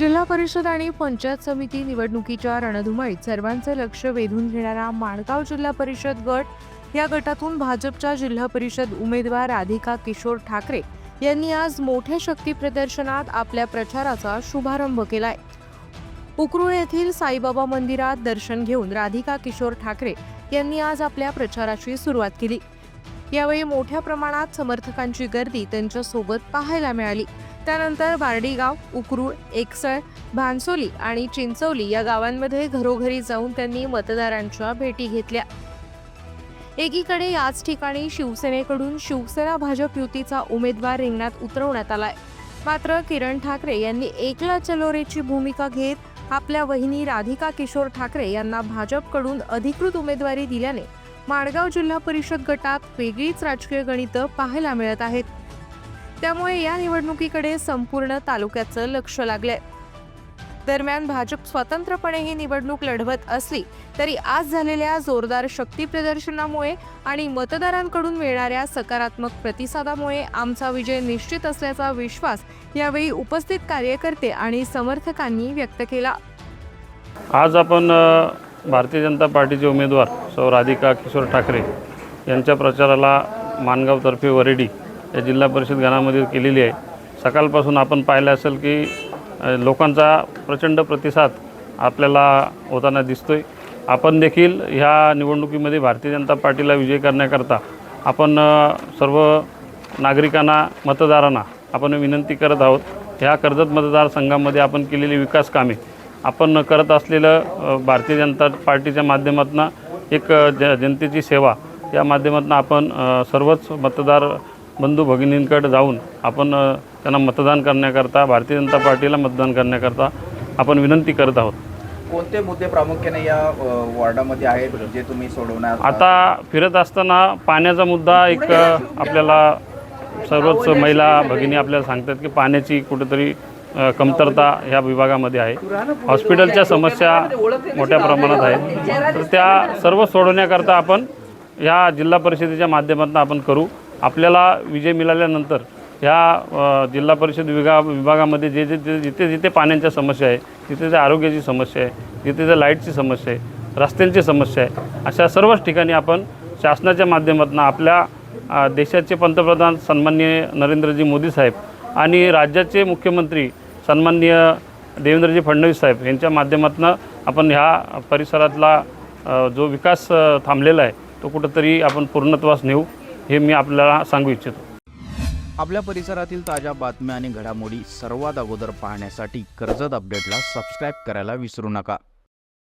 जिल्हा परिषद आणि पंचायत समिती निवडणुकीच्या रणधुमाळीत सर्वांचे लक्ष वेधून घेणारा माणगाव जिल्हा परिषद गट या गटातून भाजपच्या जिल्हा परिषद उमेदवार राधिका किशोर ठाकरे यांनी आज मोठ्या शक्ती प्रदर्शनात आपल्या प्रचाराचा शुभारंभ केलाय। उकरूळ येथील साईबाबा मंदिरात दर्शन घेऊन राधिका किशोर ठाकरे यांनी आज आपल्या प्रचाराची सुरुवात केली। यावेळी मोठ्या प्रमाणात समर्थकांची गर्दी त्यांच्या सोबत पाहायला मिळाली। त्यानंतर बारडीगाव, उकरूळ, एकसळ, भानसोली आणि चिंचवली या गावांमध्ये घरोघरी जाऊन त्यांनी मतदारांच्या भेटी घेतल्या। एकीकडे याच ठिकाणी शिवसेनेकडून शिवसेना भाजप युतीचा उमेदवार रिंगणात उतरवण्यात आलाय। मात्र किरण ठाकरे यांनी एकला चलोरेची भूमिका घेत आपल्या वहिनी राधिका किशोर ठाकरे यांना भाजपकडून अधिकृत उमेदवारी दिल्याने माणगाव जिल्हा परिषद गटात वेगळीच राजकीय गणितं पाहायला मिळत आहेत। त्यामुळे या निवडणुकीकडे संपूर्ण तालुक्याचं लक्ष लागलंय। दरम्यान भाजप स्वतंत्रपणे ही निवडणूक लढवत असली तरी आज झालेल्या जोरदार शक्ती प्रदर्शनामुळे आणि मतदारांकडून मिळणाऱ्या सकारात्मक प्रतिसादामुळे आमचा विजय निश्चित असल्याचा विश्वास यावेळी उपस्थित कार्यकर्ते आणि समर्थकांनी व्यक्त केला। आज आपण भारतीय जनता पार्टीचे उमेदवार सौ राधिका किशोर ठाकरे यांच्या प्रचाराला माणगावतर्फे वरेडी या जिल्हा परिषद गणामध्ये केलेली आहे। सकाळपासून आपण पाहिलं असेल की लोकांचा प्रचंड प्रतिसाद आपल्याला होताना दिसतोय। आपण देखील ह्या निवडणुकीमध्ये भारतीय जनता पार्टीला विजय करण्याकरता आपण सर्व नागरिकांना, मतदारांना आपण विनंती करत आहोत। ह्या कर्जत मतदारसंघामध्ये आपण केलेली विकास कामे, आपण करत असलेलं भारतीय जनता पार्टीच्या माध्यमातून एक जनतेची सेवा या माध्यमातून आपण सर्वच मतदार बंधू भगिनींकडे जाऊन आपण त्यांना मतदान करण्याकरता, भारतीय जनता पार्टीला मतदान करण्याकरता आपण विनंती करत आहोत। कोणते मुद्दे प्रामुख्याने या वॉर्डामध्ये आहेत जे तुम्ही सोडवणार? आता फिरत असताना पाण्याचा मुद्दा एक आपल्याला सर्वच महिला भगिनी आपल्याला सांगतात की पाण्याची कुठेतरी कमतरता ह्या विभागामध्ये आहे। हॉस्पिटलच्या समस्या मोठ्या प्रमाणात आहेत, तर त्या सर्व सोडवण्याकरता आपण ह्या जिल्हा परिषदेच्या माध्यमातून आपण करू। आपल्याला विजय मिळाल्यानंतर ह्या जिल्हा परिषद विभागामध्ये जिथे पाण्याच्या समस्या आहे, तिथे आरोग्याची समस्या आहे, जिथे लाईटची समस्या आहे, रस्त्यांची समस्या आहे, अशा सर्वच ठिकाणी आपण शासनाच्या माध्यमातून आपल्या देशाचे पंतप्रधान सन्माननीय नरेंद्रजी मोदी साहेब आणि राज्याचे मुख्यमंत्री सन्माननीय देवेंद्रजी फडणवीस साहेब यांच्या माध्यमातून आपण ह्या परिसरातला जो विकास थांबलेला आहे तो कुठंतरी आपण पूर्णत्वास नेऊ, हे मी आपल्याला सांगू इच्छितो। आपल्या परिसरातील ताज्या बातम्या आणि घडामोडी सर्वात अगोदर पाहण्यासाठी कर्जत अपडेटला सबस्क्राईब करायला विसरू नका।